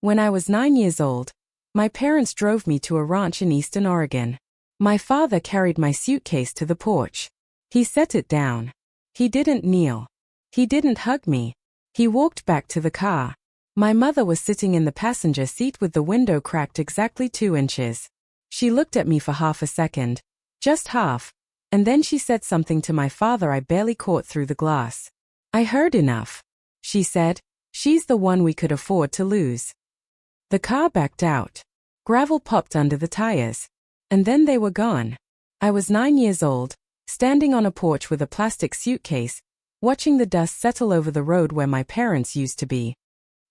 When I was 9 years old, my parents drove me to a ranch in eastern Oregon. My father carried my suitcase to the porch. He set it down. He didn't kneel. He didn't hug me. He walked back to the car. My mother was sitting in the passenger seat with the window cracked exactly 2 inches. She looked at me for half a second. Just half. And then she said something to my father I barely caught through the glass. "I heard enough," she said. "She's the one we could afford to lose." The car backed out. Gravel popped under the tires. And then they were gone. I was 9 years old, standing on a porch with a plastic suitcase, watching the dust settle over the road where my parents used to be.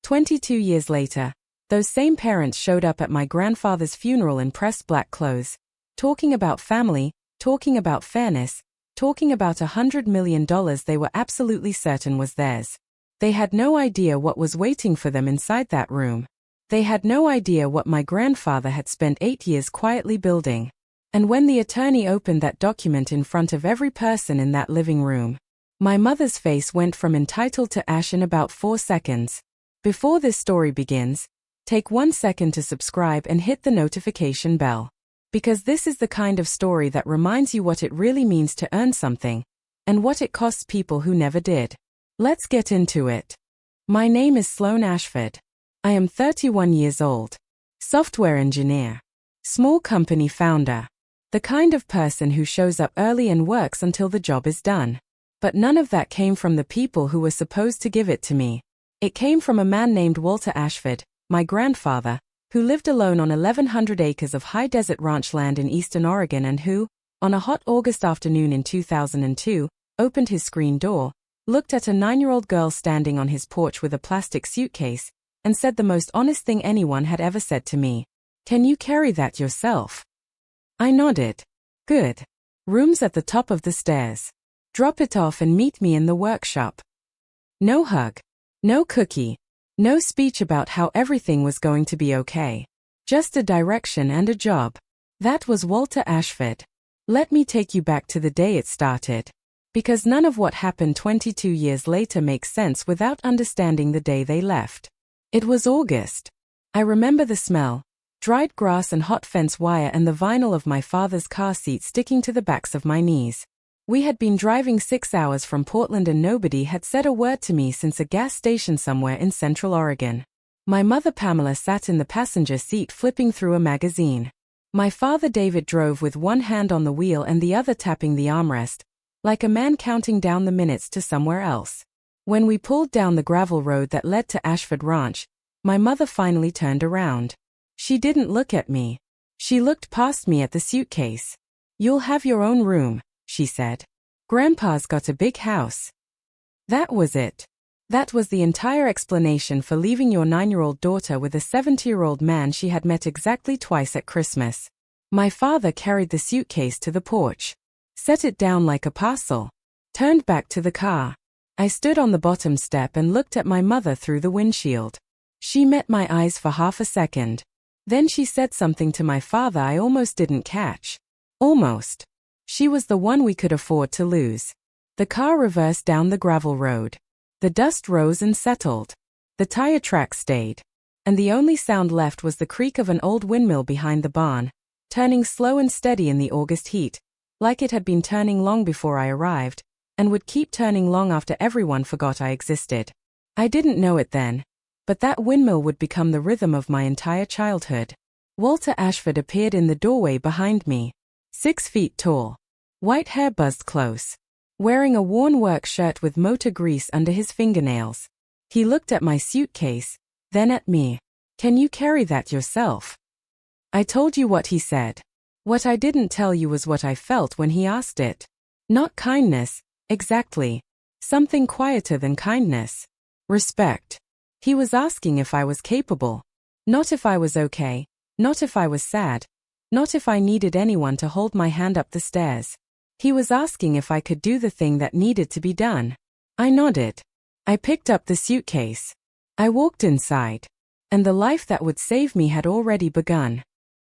22 years later, those same parents showed up at my grandfather's funeral in pressed black clothes, talking about family, talking about fairness, talking about $100 million they were absolutely certain was theirs. They had no idea what was waiting for them inside that room. They had no idea what my grandfather had spent 8 years quietly building. And when the attorney opened that document in front of every person in that living room, my mother's face went from entitled to ash in about 4 seconds. Before this story begins, take 1 second to subscribe and hit the notification bell. Because this is the kind of story that reminds you what it really means to earn something, and what it costs people who never did. Let's get into it. My name is Sloan Ashford. I am 31 years old. Software engineer. Small company founder. The kind of person who shows up early and works until the job is done. But none of that came from the people who were supposed to give it to me. It came from a man named Walter Ashford, my grandfather, who lived alone on 1,100 acres of high desert ranch land in eastern Oregon and who, on a hot August afternoon in 2002, opened his screen door, looked at a 9-year-old girl standing on his porch with a plastic suitcase, and said the most honest thing anyone had ever said to me. "Can you carry that yourself?" I nodded. "Good. Room's at the top of the stairs. Drop it off and meet me in the workshop." No hug. No cookie. No speech about how everything was going to be okay. Just a direction and a job. That was Walter Ashford. Let me take you back to the day it started. Because none of what happened 22 years later makes sense without understanding the day they left. It was August. I remember the smell, dried grass and hot fence wire and the vinyl of my father's car seat sticking to the backs of my knees. We had been driving 6 hours from Portland and nobody had said a word to me since a gas station somewhere in Central Oregon. My mother Pamela sat in the passenger seat flipping through a magazine. My father David drove with one hand on the wheel and the other tapping the armrest, like a man counting down the minutes to somewhere else. When we pulled down the gravel road that led to Ashford Ranch, my mother finally turned around. She didn't look at me. She looked past me at the suitcase. "You'll have your own room," she said. "Grandpa's got a big house." That was it. That was the entire explanation for leaving your 9-year-old daughter with a 70-year-old man she had met exactly twice at Christmas. My father carried the suitcase to the porch, set it down like a parcel, turned back to the car. I stood on the bottom step and looked at my mother through the windshield. She met my eyes for half a second. Then she said something to my father I almost didn't catch. Almost. She was the one we could afford to lose. The car reversed down the gravel road. The dust rose and settled. The tire tracks stayed. And the only sound left was the creak of an old windmill behind the barn, turning slow and steady in the August heat, like it had been turning long before I arrived, and would keep turning long after everyone forgot I existed. I didn't know it then, but that windmill would become the rhythm of my entire childhood. Walter Ashford appeared in the doorway behind me. 6 feet tall. White hair buzzed close. Wearing a worn work shirt with motor grease under his fingernails. He looked at my suitcase, then at me. "Can you carry that yourself?" I told you what he said. What I didn't tell you was what I felt when he asked it. Not kindness, exactly. Something quieter than kindness. Respect. He was asking if I was capable. Not if I was okay. Not if I was sad. Not if I needed anyone to hold my hand up the stairs. He was asking if I could do the thing that needed to be done. I nodded. I picked up the suitcase. I walked inside. And the life that would save me had already begun.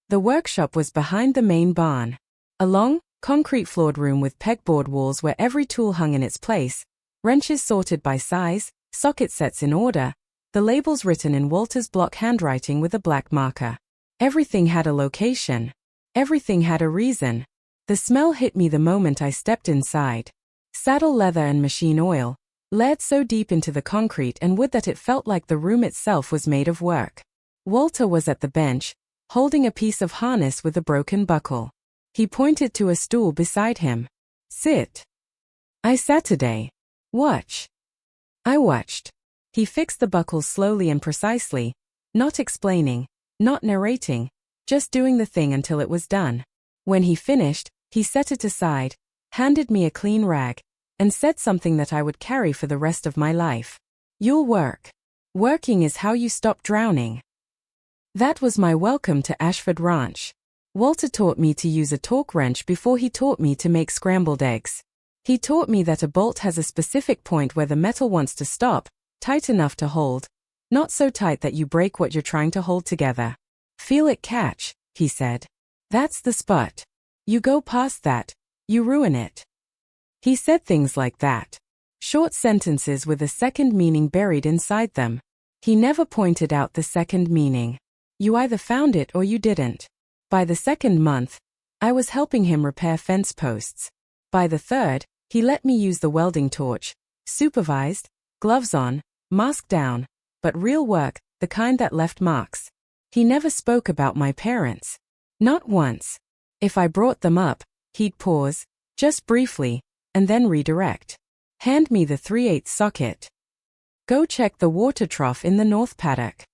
The workshop was behind the main barn. A long, concrete-floored room with pegboard walls where every tool hung in its place, wrenches sorted by size, socket sets in order, the labels written in Walter's block handwriting with a black marker. Everything had a location. Everything had a reason. The smell hit me the moment I stepped inside. Saddle leather and machine oil, layered so deep into the concrete and wood that it felt like the room itself was made of work. Walter was at the bench, holding a piece of harness with a broken buckle. He pointed to a stool beside him. Sit. I sat today. Watch. I watched. He fixed the buckle slowly and precisely, not explaining, not narrating, just doing the thing until it was done. When he finished, he set it aside, handed me a clean rag, and said something that I would carry for the rest of my life. You'll work. Working is how you stop drowning. That was my welcome to Ashford Ranch. Walter taught me to use a torque wrench before he taught me to make scrambled eggs. He taught me that a bolt has a specific point where the metal wants to stop, tight enough to hold, not so tight that you break what you're trying to hold together. Feel it catch, he said. That's the spot. You go past that, you ruin it. He said things like that. Short sentences with a second meaning buried inside them. He never pointed out the second meaning. You either found it or you didn't. By the second month, I was helping him repair fence posts. By the third, he let me use the welding torch, supervised, gloves on, mask down, but real work, the kind that left marks. He never spoke about my parents. Not once. If I brought them up, he'd pause, just briefly, and then redirect. Hand me the 3/8 socket. Go check the water trough in the north paddock.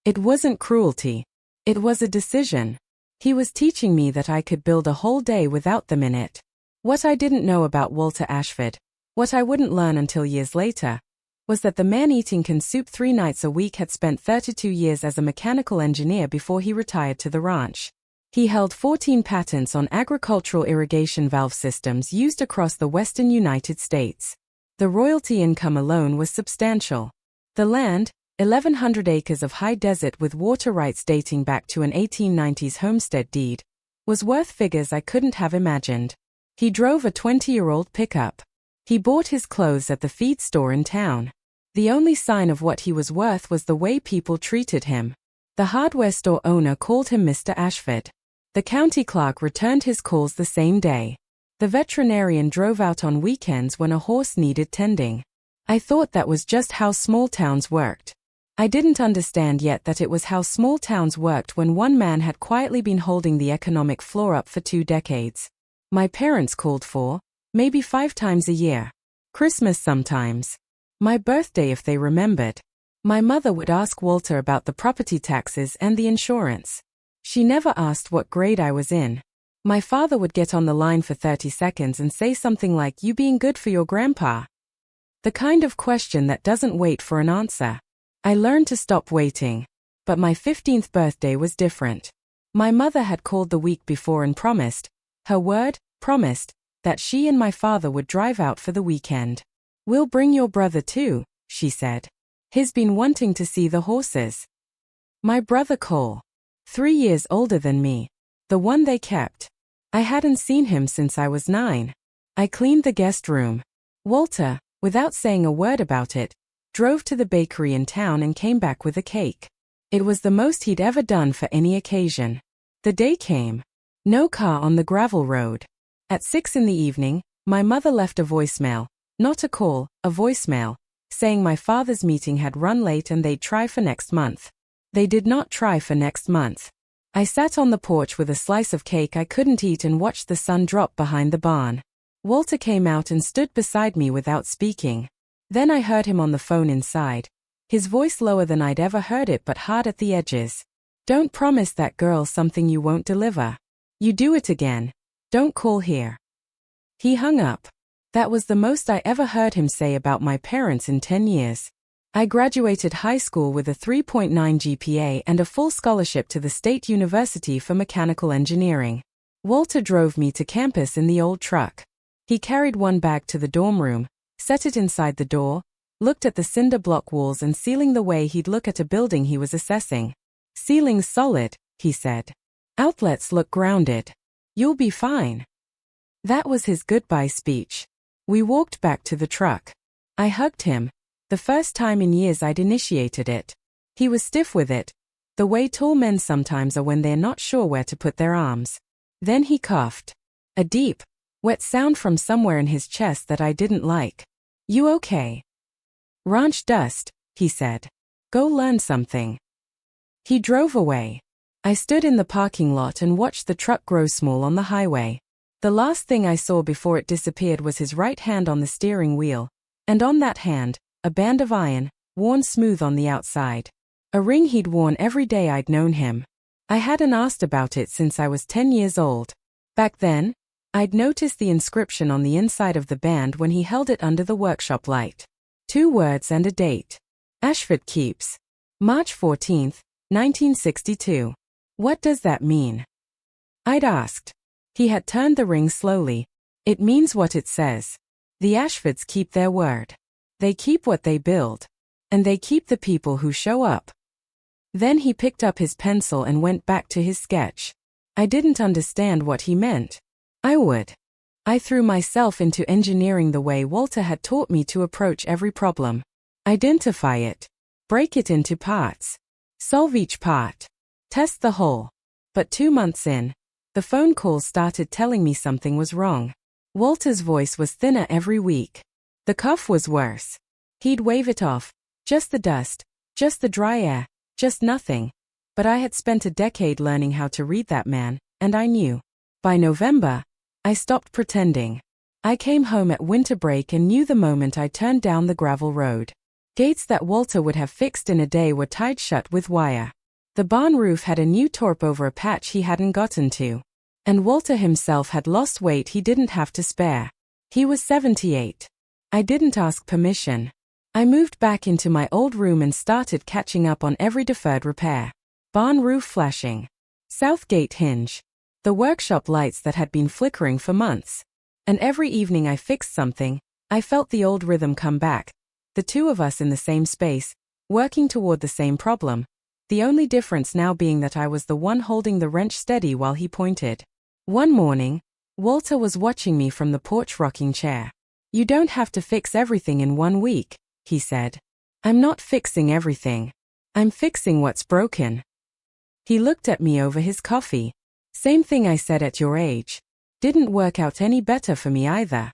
It wasn't cruelty. It was a decision. He was teaching me that I could build a whole day without them in it. What I didn't know about Walter Ashford, what I wouldn't learn until years later, was that the man eating canned soup 3 nights a week had spent 32 years as a mechanical engineer before he retired to the ranch. He held 14 patents on agricultural irrigation valve systems used across the western United States. The royalty income alone was substantial. The land, 1,100 acres of high desert with water rights dating back to an 1890s homestead deed, was worth figures I couldn't have imagined. He drove a 20-year-old pickup. He bought his clothes at the feed store in town. The only sign of what he was worth was the way people treated him. The hardware store owner called him Mr. Ashford. The county clerk returned his calls the same day. The veterinarian drove out on weekends when a horse needed tending. I thought that was just how small towns worked. I didn't understand yet that it was how small towns worked when one man had quietly been holding the economic floor up for 2 decades. My parents called 4, maybe 5 times a year. Christmas sometimes. My birthday if they remembered. My mother would ask Walter about the property taxes and the insurance. She never asked what grade I was in. My father would get on the line for 30 seconds and say something like, "You being good for your grandpa?" The kind of question that doesn't wait for an answer. I learned to stop waiting. But my 15th birthday was different. My mother had called the week before and promised, her word, promised, that she and my father would drive out for the weekend. "We'll bring your brother too," she said. "He's been wanting to see the horses." My brother Cole. 3 years older than me. The one they kept. I hadn't seen him since I was 9. I cleaned the guest room. Walter, without saying a word about it, drove to the bakery in town and came back with a cake. It was the most he'd ever done for any occasion. The day came. No car on the gravel road. At 6 in the evening, my mother left a voicemail, not a call, a voicemail, saying my father's meeting had run late and they'd try for next month. They did not try for next month. I sat on the porch with a slice of cake I couldn't eat and watched the sun drop behind the barn. Walter came out and stood beside me without speaking. Then I heard him on the phone inside. His voice lower than I'd ever heard it but hard at the edges. "Don't promise that girl something you won't deliver. You do it again. Don't call here." He hung up. That was the most I ever heard him say about my parents in 10 years. I graduated high school with a 3.9 GPA and a full scholarship to the State University for Mechanical Engineering. Walter drove me to campus in the old truck. He carried one bag to the dorm room, set it inside the door, looked at the cinder block walls and ceiling the way he'd look at a building he was assessing. "Ceiling's solid," he said. "Outlets look grounded. You'll be fine." That was his goodbye speech. We walked back to the truck. I hugged him, The first time in years I'd initiated it. He was stiff with it, the way tall men sometimes are when they're not sure where to put their arms. Then he coughed. A deep, wet sound from somewhere in his chest that I didn't like. "You okay?" "Ranch dust," he said. "Go learn something." He drove away. I stood in the parking lot and watched the truck grow small on the highway. The last thing I saw before it disappeared was his right hand on the steering wheel, and on that hand, a band of iron, worn smooth on the outside. A ring he'd worn every day I'd known him. I hadn't asked about it since I was 10 years old. Back then, I'd noticed the inscription on the inside of the band when he held it under the workshop light. 2 words and a date. Ashford Keeps. March 14, 1962. What does that mean? I'd asked. He had turned the ring slowly. It means what it says. The Ashfords keep their word. They keep what they build. And they keep the people who show up. Then he picked up his pencil and went back to his sketch. I didn't understand what he meant. I would. I threw myself into engineering the way Walter had taught me to approach every problem. Identify it. Break it into parts. Solve each part. Test the whole. But 2 months in, the phone calls started telling me something was wrong. Walter's voice was thinner every week. The cough was worse. He'd wave it off. Just the dust. Just the dry air. Just nothing. But I had spent a decade learning how to read that man, and I knew. By November, I stopped pretending. I came home at winter break and knew the moment I turned down the gravel road. Gates that Walter would have fixed in a day were tied shut with wire. The barn roof had a new torp over a patch he hadn't gotten to. And Walter himself had lost weight he didn't have to spare. He was 78. I didn't ask permission. I moved back into my old room and started catching up on every deferred repair. Barn roof flashing. South gate hinge. The workshop lights that had been flickering for months. And every evening I fixed something, I felt the old rhythm come back. The 2 of us in the same space, working toward the same problem. The only difference now being that I was the one holding the wrench steady while he pointed. One morning, Walter was watching me from the porch rocking chair. "You don't have to fix everything in 1 week," he said. "I'm not fixing everything. I'm fixing what's broken." He looked at me over his coffee. "Same thing I said at your age. Didn't work out any better for me either."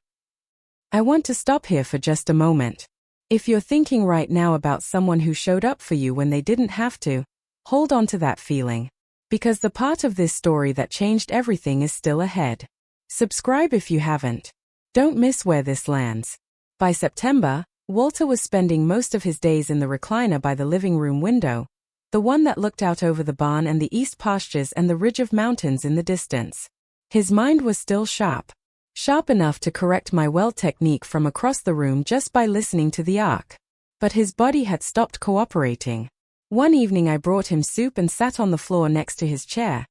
I want to stop here for just a moment. If you're thinking right now about someone who showed up for you when they didn't have to, hold on to that feeling. Because the part of this story that changed everything is still ahead. Subscribe if you haven't. Don't miss where this lands. By September, Walter was spending most of his days in the recliner by the living room window, the one that looked out over the barn and the east pastures and the ridge of mountains in the distance. His mind was still sharp. Sharp enough to correct my weld technique from across the room just by listening to the arc. But his body had stopped cooperating. One evening I brought him soup and sat on the floor next to his chair,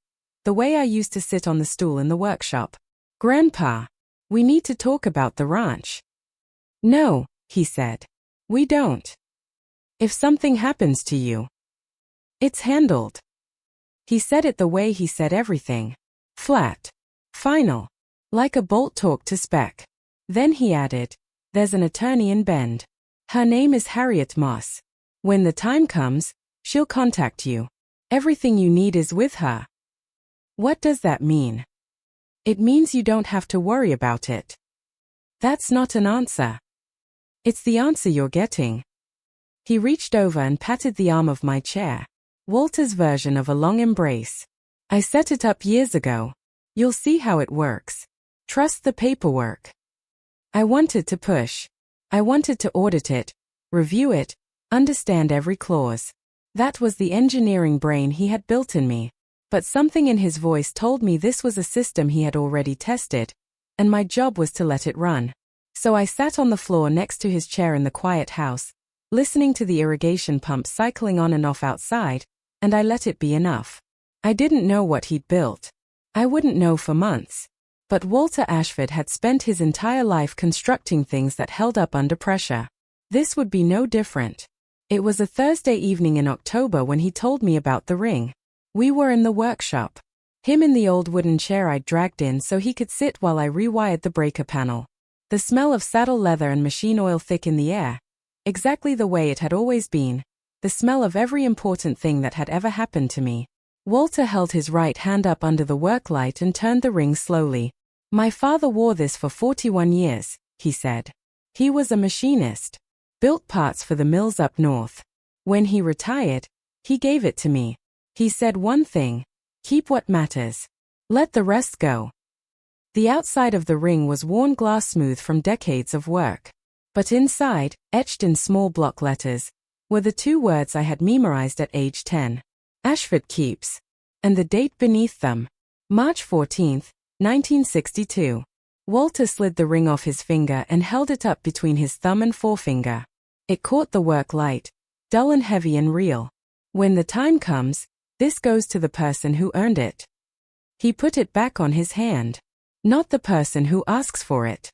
the way I used to sit on the stool in the workshop. "Grandpa, we need to talk about the ranch." "No," he said. "We don't. If something happens to you, it's handled." He said it the way he said everything. Flat. Final. Like a bolt talk to spec. Then he added, "There's an attorney in Bend. Her name is Harriet Moss. When the time comes, she'll contact you. Everything you need is with her." What does that mean? It means you don't have to worry about it. That's not an answer. It's the answer you're getting. He reached over and patted the arm of my chair. Walter's version of a long embrace. "I set it up years ago. You'll see how it works. Trust the paperwork." I wanted to push. I wanted to audit it, review it, understand every clause. That was the engineering brain he had built in me. But something in his voice told me this was a system he had already tested, and my job was to let it run. So I sat on the floor next to his chair in the quiet house, listening to the irrigation pump cycling on and off outside, and I let it be enough. I didn't know what he'd built. I wouldn't know for months. But Walter Ashford had spent his entire life constructing things that held up under pressure. This would be no different. It was a Thursday evening in October when he told me about the ring. We were in the workshop. Him in the old wooden chair I'd dragged in so he could sit while I rewired the breaker panel. The smell of saddle leather and machine oil thick in the air. exactly the way it had always been, the smell of every important thing that had ever happened to me. Walter held his right hand up under the work light and turned the ring slowly. My father wore this for 41 years, he said. He was a machinist. Built parts for the mills up north. When he retired, he gave it to me. He said one thing: keep what matters. Let the rest go. The outside of the ring was worn glass smooth from decades of work. But inside, etched in small block letters, were the 2 words I had memorized at age 10. Ashford Keeps. And the date beneath them. March 14, 1962. Walter slid the ring off his finger and held it up between his thumb and forefinger. It caught the work light, dull and heavy and real. When the time comes, this goes to the person who earned it. He put it back on his hand. Not the person who asks for it.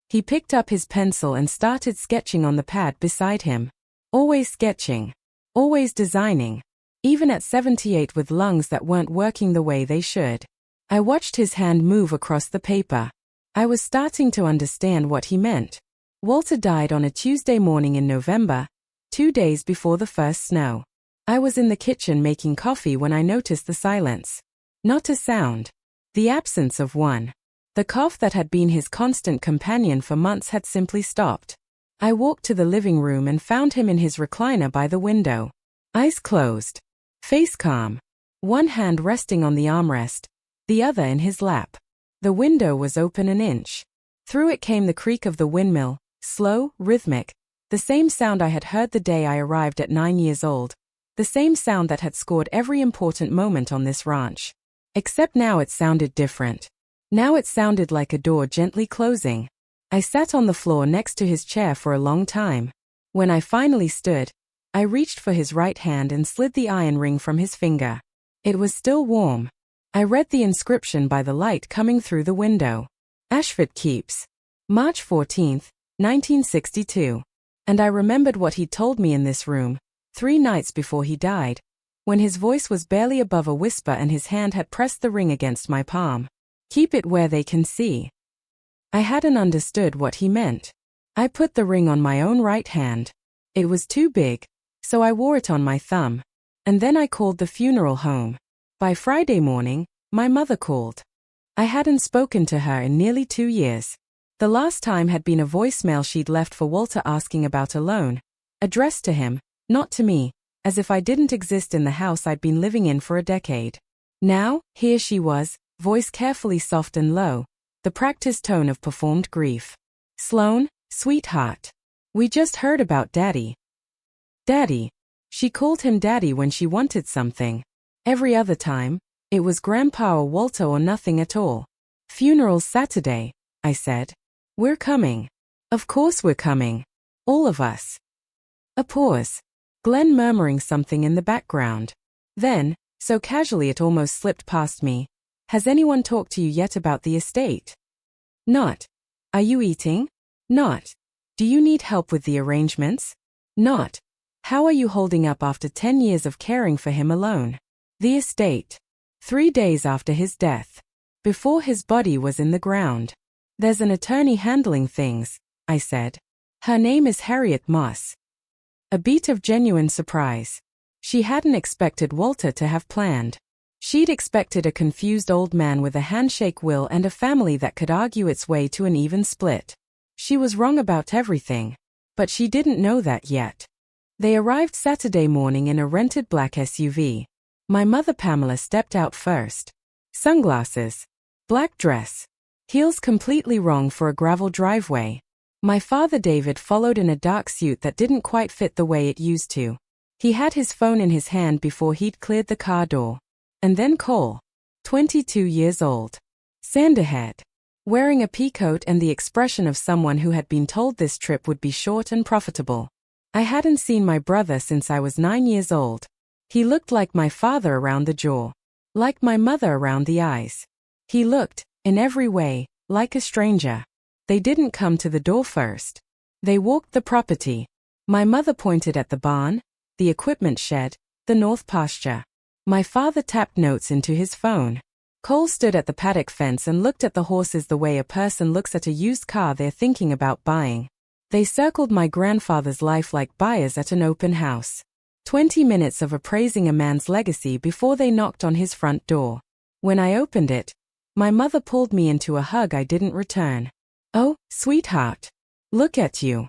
He picked up his pencil and started sketching on the pad beside him. Always sketching. Always designing. Even at 78 with lungs that weren't working the way they should. I watched his hand move across the paper. I was starting to understand what he meant. Walter died on a Tuesday morning in November, 2 days before the first snow. I was in the kitchen making coffee when I noticed the silence. Not a sound. The absence of one. The cough that had been his constant companion for months had simply stopped. I walked to the living room and found him in his recliner by the window. Eyes closed. Face calm. One hand resting on the armrest, the other in his lap. The window was open an inch. Through it came the creak of the windmill, slow, rhythmic, the same sound I had heard the day I arrived at 9 years old, the same sound that had scored every important moment on this ranch. Except now it sounded different. Now it sounded like a door gently closing. I sat on the floor next to his chair for a long time. When I finally stood, I reached for his right hand and slid the iron ring from his finger. It was still warm. I read the inscription by the light coming through the window. Ashford Keeps. March 14, 1962. And I remembered what he'd told me in this room, 3 nights before he died, when his voice was barely above a whisper and his hand had pressed the ring against my palm. Keep it where they can see. I hadn't understood what he meant. I put the ring on my own right hand. It was too big, so I wore it on my thumb. And then I called the funeral home. By Friday morning, my mother called. I hadn't spoken to her in nearly 2 years. The last time had been a voicemail she'd left for Walter asking about a loan. Addressed to him, not to me, as if I didn't exist in the house I'd been living in for a decade. Now, here she was, voice carefully soft and low, the practiced tone of performed grief. Sloan, sweetheart. We just heard about Daddy. Daddy. She called him Daddy when she wanted something. Every other time, it was Grandpa or Walter or nothing at all. Funeral's Saturday, I said. We're coming. Of course we're coming. All of us. A pause. Glenn murmuring something in the background. Then, so casually it almost slipped past me. Has anyone talked to you yet about the estate? Not. Are you eating? Not. Do you need help with the arrangements? Not. How are you holding up after 10 years of caring for him alone? The estate. 3 days after his death. Before his body was in the ground. There's an attorney handling things, I said. Her name is Harriet Moss. A beat of genuine surprise. She hadn't expected Walter to have planned. She'd expected a confused old man with a handshake will and a family that could argue its way to an even split. She was wrong about everything. But she didn't know that yet. They arrived Saturday morning in a rented black SUV. My mother Pamela stepped out first. Sunglasses. Black dress. Heels completely wrong for a gravel driveway. My father David followed in a dark suit that didn't quite fit the way it used to. He had his phone in his hand before he'd cleared the car door. And then Cole. 22 years old. Sanderhead. Wearing a peacoat and the expression of someone who had been told this trip would be short and profitable. I hadn't seen my brother since I was 9 years old. He looked like my father around the jaw. Like my mother around the eyes. He looked, in every way, like a stranger. They didn't come to the door first. They walked the property. My mother pointed at the barn, the equipment shed, the north pasture. My father tapped notes into his phone. Cole stood at the paddock fence and looked at the horses the way a person looks at a used car they're thinking about buying. They circled my grandfather's life like buyers at an open house. 20 minutes of appraising a man's legacy before they knocked on his front door. When I opened it, my mother pulled me into a hug I didn't return. "Oh, sweetheart. Look at you."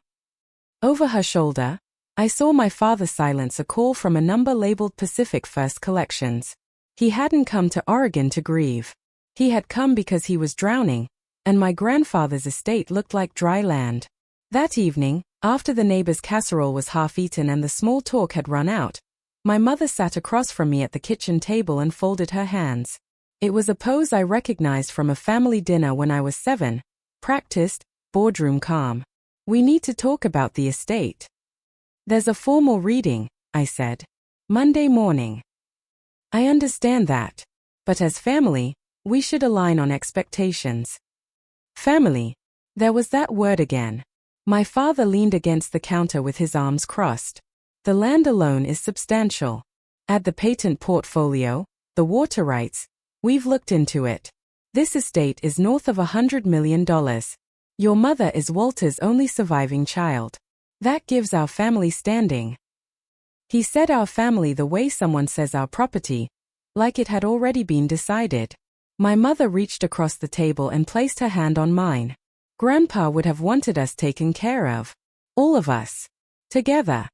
Over her shoulder, I saw my father silence a call from a number labeled Pacific First Collections. He hadn't come to Oregon to grieve. He had come because he was drowning, and my grandfather's estate looked like dry land. That evening, after the neighbor's casserole was half-eaten and the small talk had run out, my mother sat across from me at the kitchen table and folded her hands. It was a pose I recognized from a family dinner when I was 7, practiced, boardroom calm. "We need to talk about the estate." "There's a formal reading," I said. "Monday morning." "I understand that. But as family, we should align on expectations." Family. There was that word again. My father leaned against the counter with his arms crossed. "The land alone is substantial. Add the patent portfolio, the water rights, we've looked into it. This estate is north of $100 million. Your mother is Walter's only surviving child. That gives our family standing." He said our family the way someone says our property, like it had already been decided. My mother reached across the table and placed her hand on mine. "Grandpa would have wanted us taken care of. All of us. Together."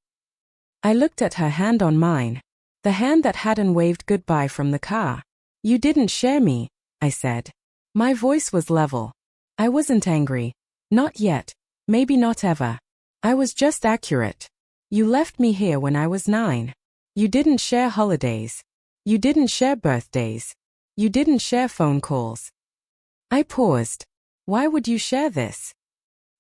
I looked at her hand on mine. The hand that hadn't waved goodbye from the car. "You didn't share me," I said. My voice was level. I wasn't angry. Not yet. Maybe not ever. I was just accurate. "You left me here when I was 9. You didn't share holidays. You didn't share birthdays. You didn't share phone calls." I paused. "Why would you share this?"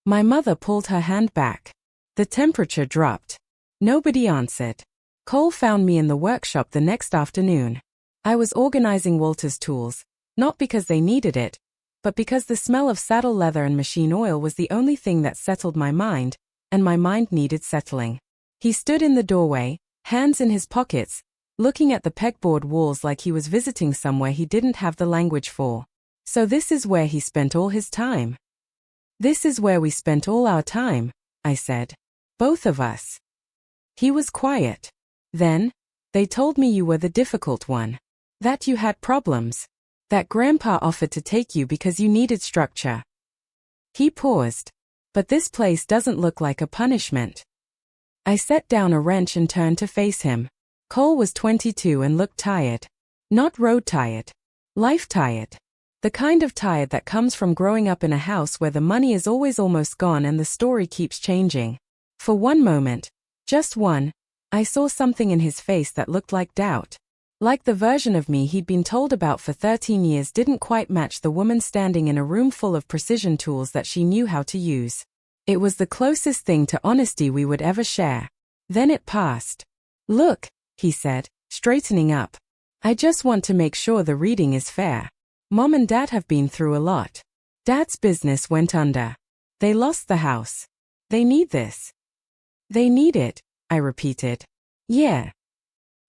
My mother pulled her hand back. The temperature dropped. Nobody answered. Cole found me in the workshop the next afternoon. I was organizing Walter's tools, not because they needed it, but because the smell of saddle leather and machine oil was the only thing that settled my mind, and my mind needed settling. He stood in the doorway, hands in his pockets, looking at the pegboard walls like he was visiting somewhere he didn't have the language for. "So this is where he spent all his time." "This is where we spent all our time," I said. "Both of us." He was quiet. "Then, they told me you were the difficult one. That you had problems. That Grandpa offered to take you because you needed structure." He paused. "But this place doesn't look like a punishment." I set down a wrench and turned to face him. Cole was 22 and looked tired. Not road tired. Life tired. The kind of tired that comes from growing up in a house where the money is always almost gone and the story keeps changing. For one moment, just one, I saw something in his face that looked like doubt. Like the version of me he'd been told about for 13 years didn't quite match the woman standing in a room full of precision tools that she knew how to use. It was the closest thing to honesty we would ever share. Then it passed. "Look," he said, straightening up. "I just want to make sure the reading is fair. Mom and Dad have been through a lot. Dad's business went under. They lost the house. They need this." "They need it," I repeated. "Yeah."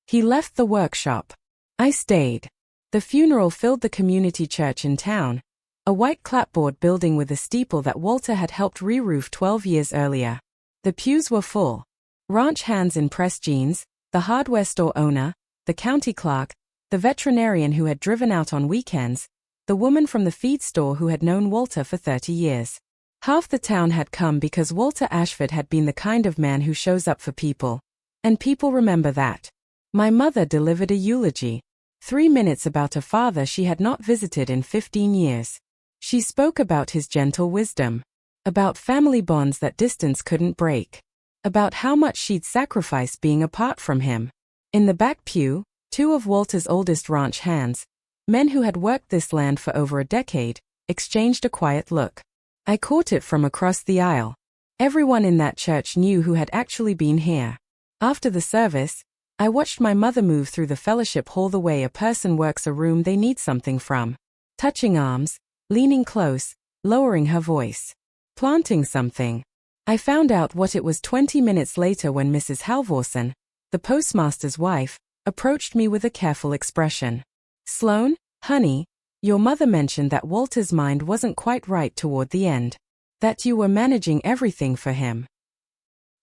He left the workshop. I stayed. The funeral filled the community church in town, a white clapboard building with a steeple that Walter had helped re-roof 12 years earlier. The pews were full. Ranch hands in pressed jeans, the hardware store owner, the county clerk, the veterinarian who had driven out on weekends, the woman from the feed store who had known Walter for 30 years. Half the town had come because Walter Ashford had been the kind of man who shows up for people. And people remember that. My mother delivered a eulogy. 3 minutes about a father she had not visited in 15 years. She spoke about his gentle wisdom. About family bonds that distance couldn't break. About how much she'd sacrificed being apart from him. In the back pew, 2 of Walter's oldest ranch hands, men who had worked this land for over a decade, exchanged a quiet look. I caught it from across the aisle. Everyone in that church knew who had actually been here. After the service, I watched my mother move through the fellowship hall the way a person works a room they need something from. Touching arms, leaning close, lowering her voice. Planting something. I found out what it was 20 minutes later when Mrs. Halvorsen, the postmaster's wife, approached me with a careful expression. "Sloan, honey, your mother mentioned that Walter's mind wasn't quite right toward the end. That you were managing everything for him.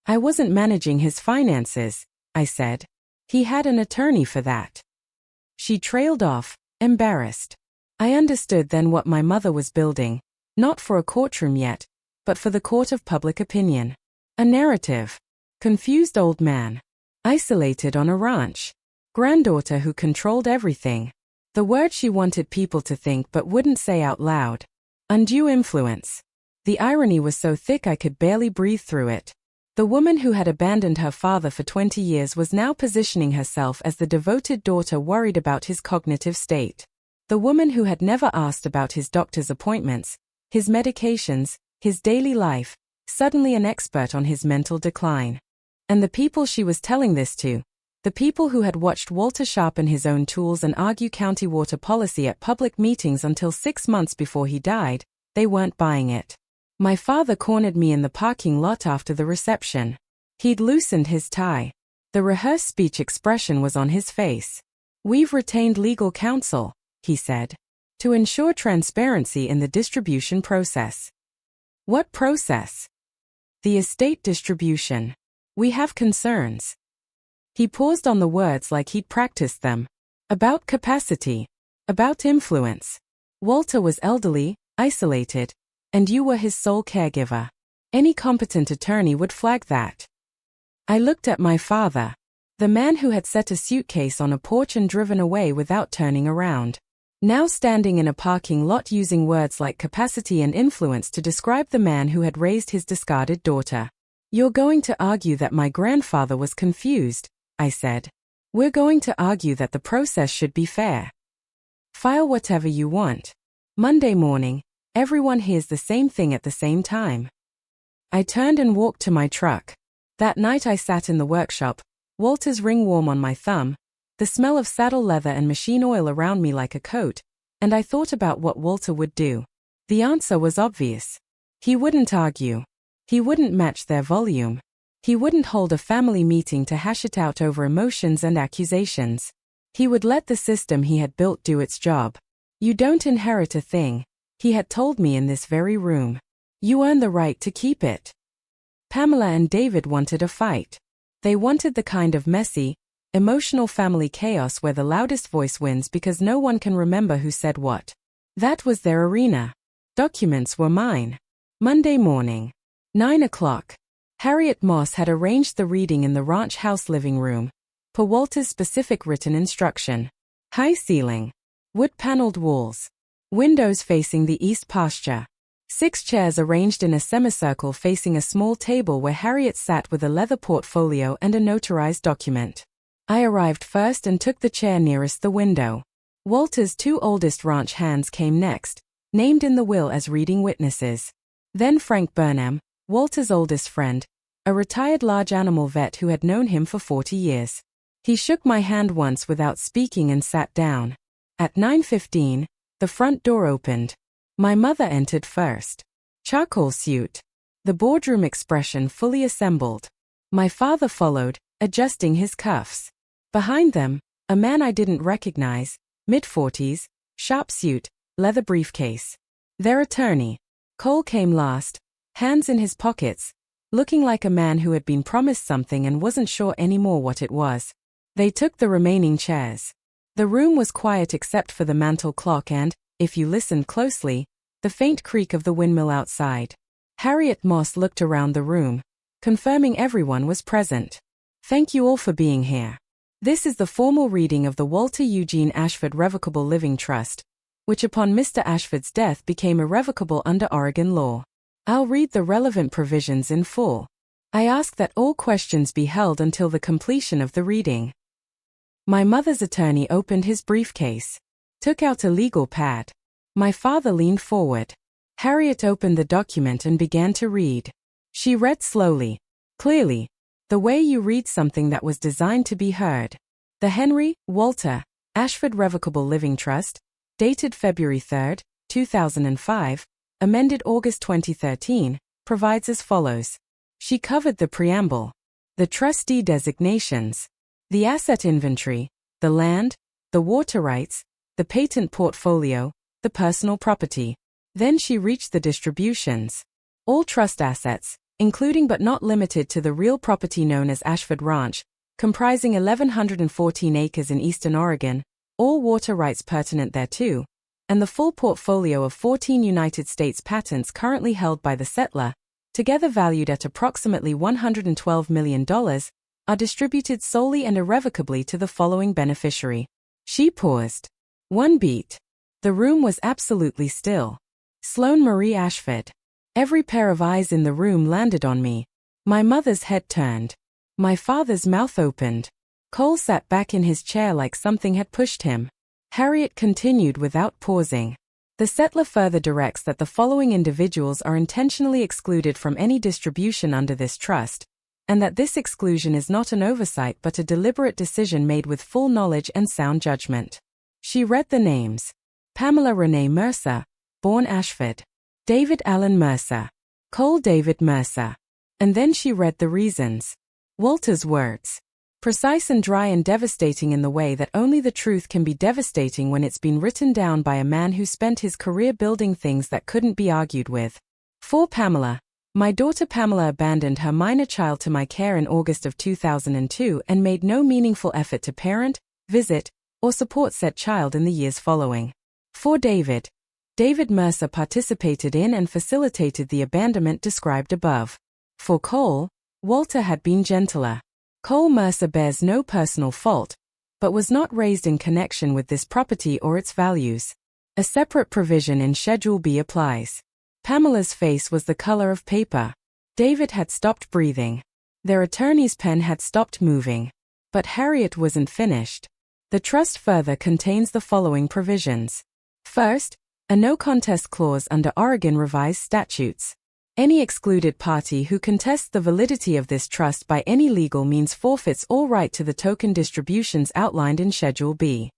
I wasn't managing his finances, I said. He had an attorney for that. She trailed off, embarrassed. I understood then what my mother was building, not for a courtroom yet, but for the court of public opinion. A narrative. Confused old man. Isolated on a ranch. Granddaughter who controlled everything. The word she wanted people to think but wouldn't say out loud. Undue influence. The irony was so thick I could barely breathe through it. The woman who had abandoned her father for 20 years was now positioning herself as the devoted daughter worried about his cognitive state. The woman who had never asked about his doctor's appointments, his medications, his daily life, suddenly an expert on his mental decline. And the people she was telling this to, the people who had watched Walter sharpen his own tools and argue county water policy at public meetings until 6 months before he died, they weren't buying it. My father cornered me in the parking lot after the reception. He'd loosened his tie. The rehearsed speech expression was on his face. "We've retained legal counsel," he said, "to ensure transparency in the distribution process." "What process?" "The estate distribution. We have concerns." He paused on the words like he'd practiced them. About capacity. About influence. Walter was elderly, isolated, and you were his sole caregiver. Any competent attorney would flag that. I looked at my father, the man who had set a suitcase on a porch and driven away without turning around. Now standing in a parking lot using words like capacity and influence to describe the man who had raised his discarded daughter. "You're going to argue that my grandfather was confused," I said. "We're going to argue that the process should be fair. File whatever you want. Monday morning, everyone hears the same thing at the same time." I turned and walked to my truck. That night I sat in the workshop, Walter's ring warm on my thumb, the smell of saddle leather and machine oil around me like a coat, and I thought about what Walter would do. The answer was obvious. He wouldn't argue. He wouldn't match their volume. He wouldn't hold a family meeting to hash it out over emotions and accusations. He would let the system he had built do its job. "You don't inherit a thing," he had told me in this very room. "You earn the right to keep it." Pamela and David wanted a fight. They wanted the kind of messy, emotional family chaos where the loudest voice wins because no one can remember who said what. That was their arena. Documents were mine. Monday morning. 9 o'clock. Harriet Moss had arranged the reading in the ranch house living room, per Walter's specific written instruction. High ceiling. Wood-paneled walls. Windows facing the east pasture. 6 chairs arranged in a semicircle facing a small table where Harriet sat with a leather portfolio and a notarized document. I arrived first and took the chair nearest the window. Walter's 2 oldest ranch hands came next, named in the will as reading witnesses. Then Frank Burnham, Walter's oldest friend, a retired large animal vet who had known him for 40 years. He shook my hand once without speaking and sat down. At 9:15, the front door opened. My mother entered first. Charcoal suit. The boardroom expression fully assembled. My father followed, adjusting his cuffs. Behind them, a man I didn't recognize, mid-40s, sharp suit, leather briefcase. Their attorney. Cole came last, hands in his pockets, looking like a man who had been promised something and wasn't sure anymore what it was. They took the remaining chairs. The room was quiet except for the mantel clock and, if you listened closely, the faint creak of the windmill outside. Harriet Moss looked around the room, confirming everyone was present. "Thank you all for being here. This is the formal reading of the Walter Eugene Ashford Revocable Living Trust, which upon Mr. Ashford's death became irrevocable under Oregon law. I'll read the relevant provisions in full. I ask that all questions be held until the completion of the reading." My mother's attorney opened his briefcase, took out a legal pad. My father leaned forward. Harriet opened the document and began to read. She read slowly, clearly, the way you read something that was designed to be heard. The Henry Walter Ashford Revocable Living Trust, dated February 3, 2005, amended August 2013, provides as follows. She covered the preamble, the trustee designations, the asset inventory, the land, the water rights, the patent portfolio, the personal property. Then she reached the distributions. All trust assets, including but not limited to the real property known as Ashford Ranch, comprising 1,114 acres in eastern Oregon, all water rights pertinent thereto, and the full portfolio of 14 United States patents currently held by the settler, together valued at approximately $112 million, are distributed solely and irrevocably to the following beneficiary. She paused. One beat. The room was absolutely still. Sloane Marie Ashford. Every pair of eyes in the room landed on me. My mother's head turned. My father's mouth opened. Cole sat back in his chair like something had pushed him. Harriet continued without pausing. The settler further directs that the following individuals are intentionally excluded from any distribution under this trust, and that this exclusion is not an oversight but a deliberate decision made with full knowledge and sound judgment. She read the names. Pamela Renee Mercer, born Ashford. David Allen Mercer. Cole David Mercer. And then she read the reasons. Walter's words. Precise and dry and devastating in the way that only the truth can be devastating when it's been written down by a man who spent his career building things that couldn't be argued with. For Pamela. My daughter Pamela abandoned her minor child to my care in August of 2002 and made no meaningful effort to parent, visit, or support said child in the years following. For David. David Mercer participated in and facilitated the abandonment described above. For Cole, Walter had been gentler. Cole Mercer bears no personal fault, but was not raised in connection with this property or its values. A separate provision in Schedule B applies. Pamela's face was the color of paper. David had stopped breathing. Their attorney's pen had stopped moving. But Harriet wasn't finished. The trust further contains the following provisions. First, a no-contest clause under Oregon revised statutes. Any excluded party who contests the validity of this trust by any legal means forfeits all right to the token distributions outlined in Schedule B.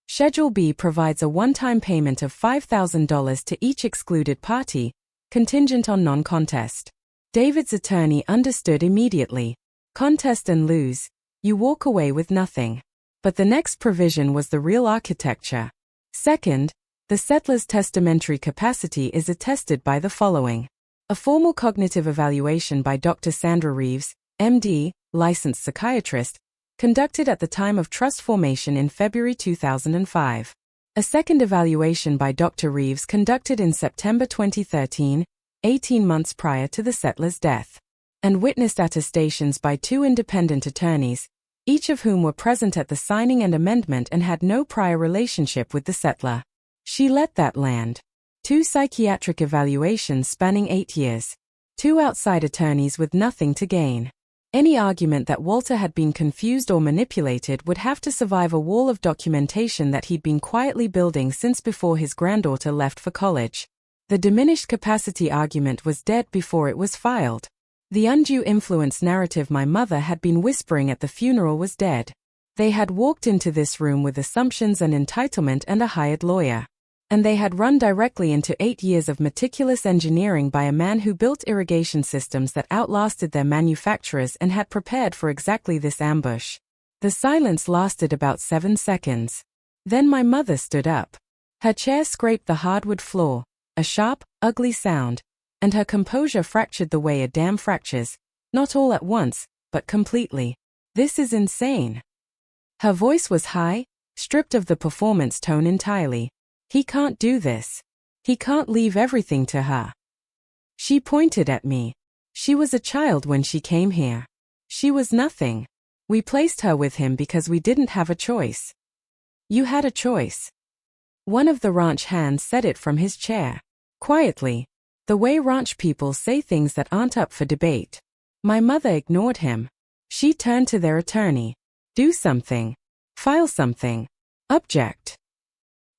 Schedule B provides a one-time payment of $5,000 to each excluded party, contingent on non-contest. David's attorney understood immediately. Contest and lose, you walk away with nothing. But the next provision was the real architecture. Second, the settler's testamentary capacity is attested by the following. A formal cognitive evaluation by Dr. Sandra Reeves, M.D., licensed psychiatrist, conducted at the time of trust formation in February 2005. A second evaluation by Dr. Reeves conducted in September 2013, 18 months prior to the settler's death. And witnessed attestations by two independent attorneys, each of whom were present at the signing and amendment and had no prior relationship with the settler. She let that land. 2 psychiatric evaluations spanning 8 years. 2 outside attorneys with nothing to gain. Any argument that Walter had been confused or manipulated would have to survive a wall of documentation that he'd been quietly building since before his granddaughter left for college. The diminished capacity argument was dead before it was filed. The undue influence narrative my mother had been whispering at the funeral was dead. They had walked into this room with assumptions and entitlement and a hired lawyer. And they had run directly into 8 years of meticulous engineering by a man who built irrigation systems that outlasted their manufacturers and had prepared for exactly this ambush. The silence lasted about 7 seconds. Then my mother stood up. Her chair scraped the hardwood floor, a sharp, ugly sound, and her composure fractured the way a dam fractures, not all at once, but completely. This is insane. Her voice was high, stripped of the performance tone entirely. He can't do this. He can't leave everything to her. She pointed at me. She was a child when she came here. She was nothing. We placed her with him because we didn't have a choice. You had a choice. One of the ranch hands said it from his chair. Quietly. The way ranch people say things that aren't up for debate. My mother ignored him. She turned to their attorney. Do something. File something. Object.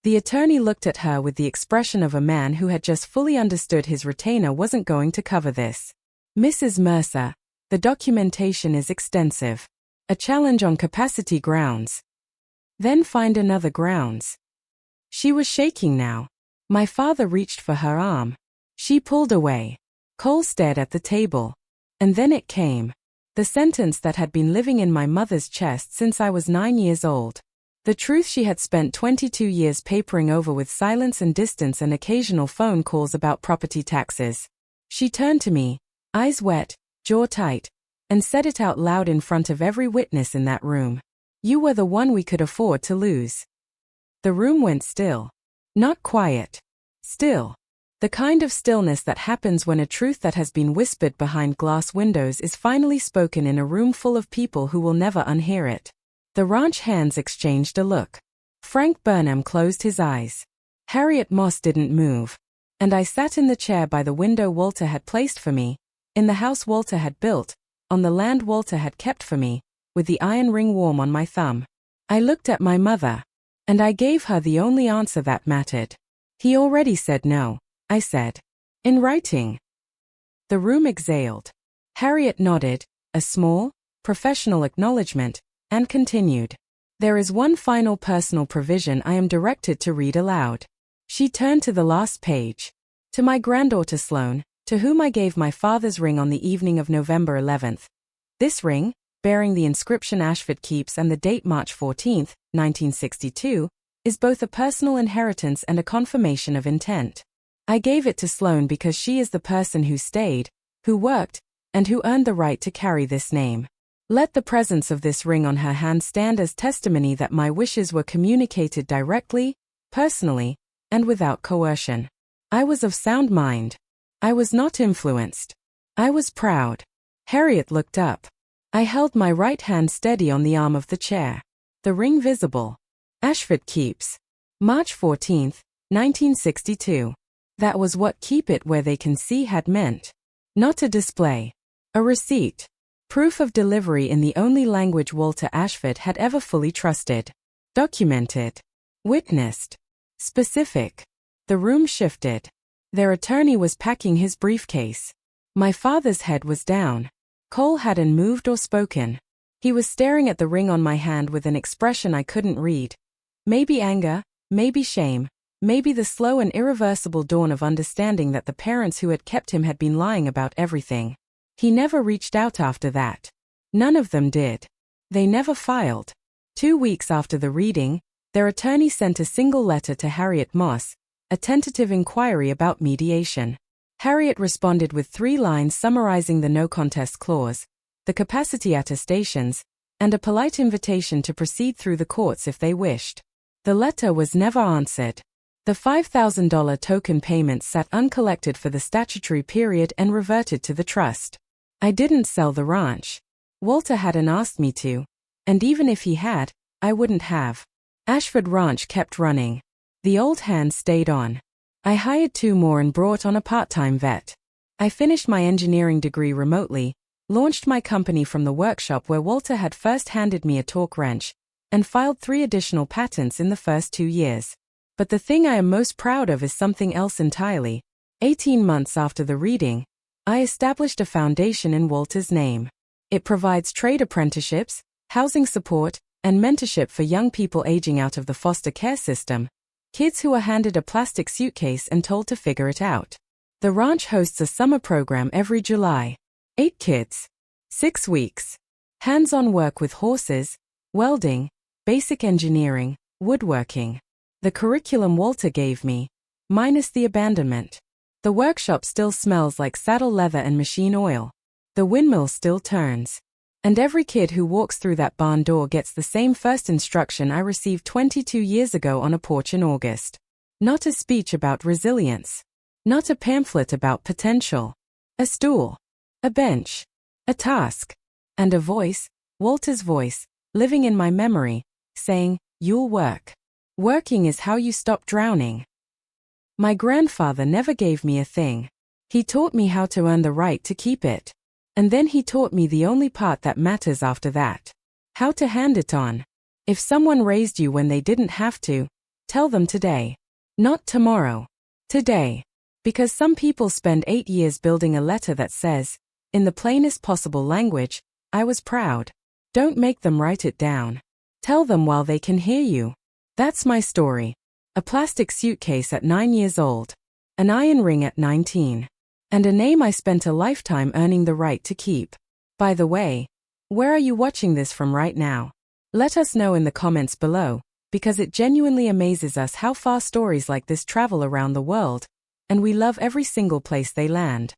The attorney looked at her with the expression of a man who had just fully understood his retainer wasn't going to cover this. Mrs. Mercer, the documentation is extensive. A challenge on capacity grounds. Then find another grounds. She was shaking now. My father reached for her arm. She pulled away. Cole stared at the table. And then it came. The sentence that had been living in my mother's chest since I was 9 years old. The truth she had spent 22 years papering over with silence and distance and occasional phone calls about property taxes. She turned to me, eyes wet, jaw tight, and said it out loud in front of every witness in that room. You were the one we could afford to lose. The room went still. Not quiet. Still. The kind of stillness that happens when a truth that has been whispered behind glass windows is finally spoken in a room full of people who will never unhear it. The ranch hands exchanged a look. Frank Burnham closed his eyes. Harriet Moss didn't move. And I sat in the chair by the window Walter had placed for me, in the house Walter had built, on the land Walter had kept for me, with the iron ring warm on my thumb. I looked at my mother, and I gave her the only answer that mattered. He already said no, I said. In writing. The room exhaled. Harriet nodded, a small, professional acknowledgement, and continued. There is one final personal provision I am directed to read aloud. She turned to the last page. To my granddaughter Sloane, to whom I gave my father's ring on the evening of November 11th. This ring, bearing the inscription Ashford Keeps and the date March 14, 1962, is both a personal inheritance and a confirmation of intent. I gave it to Sloane because she is the person who stayed, who worked, and who earned the right to carry this name. Let the presence of this ring on her hand stand as testimony that my wishes were communicated directly, personally, and without coercion. I was of sound mind. I was not influenced. I was proud. Harriet looked up. I held my right hand steady on the arm of the chair. The ring visible. Ashford Keeps. March 14, 1962. That was what keep it where they can see had meant. Not a display. A receipt. Proof of delivery in the only language Walter Ashford had ever fully trusted. Documented. Witnessed. Specific. The room shifted. Their attorney was packing his briefcase. My father's head was down. Cole hadn't moved or spoken. He was staring at the ring on my hand with an expression I couldn't read. Maybe anger, maybe shame, maybe the slow and irreversible dawn of understanding that the parents who had kept him had been lying about everything. He never reached out after that. None of them did. They never filed. 2 weeks after the reading, their attorney sent a single letter to Harriet Moss, a tentative inquiry about mediation. Harriet responded with 3 lines summarizing the no contest clause, the capacity attestations, and a polite invitation to proceed through the courts if they wished. The letter was never answered. The $5,000 token payment sat uncollected for the statutory period and reverted to the trust. I didn't sell the ranch. Walter hadn't asked me to. And even if he had, I wouldn't have. Ashford Ranch kept running. The old hand stayed on. I hired 2 more and brought on a part-time vet. I finished my engineering degree remotely, launched my company from the workshop where Walter had first handed me a torque wrench, and filed 3 additional patents in the first 2 years. But the thing I am most proud of is something else entirely. 18 months after the reading, I established a foundation in Walter's name. It provides trade apprenticeships, housing support, and mentorship for young people aging out of the foster care system, kids who are handed a plastic suitcase and told to figure it out. The ranch hosts a summer program every July. 8 kids. 6 weeks. Hands-on work with horses, welding, basic engineering, woodworking. The curriculum Walter gave me, minus the abandonment. The workshop still smells like saddle leather and machine oil. The windmill still turns. And every kid who walks through that barn door gets the same first instruction I received 22 years ago on a porch in August. Not a speech about resilience. Not a pamphlet about potential. A stool. A bench. A task. And a voice, Walter's voice, living in my memory, saying, "You'll work. Working is how you stop drowning." My grandfather never gave me a thing. He taught me how to earn the right to keep it. And then he taught me the only part that matters after that. How to hand it on. If someone raised you when they didn't have to, tell them today. Not tomorrow. Today. Because some people spend 8 years building a letter that says, in the plainest possible language, "I was proud." Don't make them write it down. Tell them while they can hear you. That's my story. A plastic suitcase at 9 years old. An iron ring at 19. And a name I spent a lifetime earning the right to keep. By the way, where are you watching this from right now? Let us know in the comments below, because it genuinely amazes us how far stories like this travel around the world, and we love every single place they land.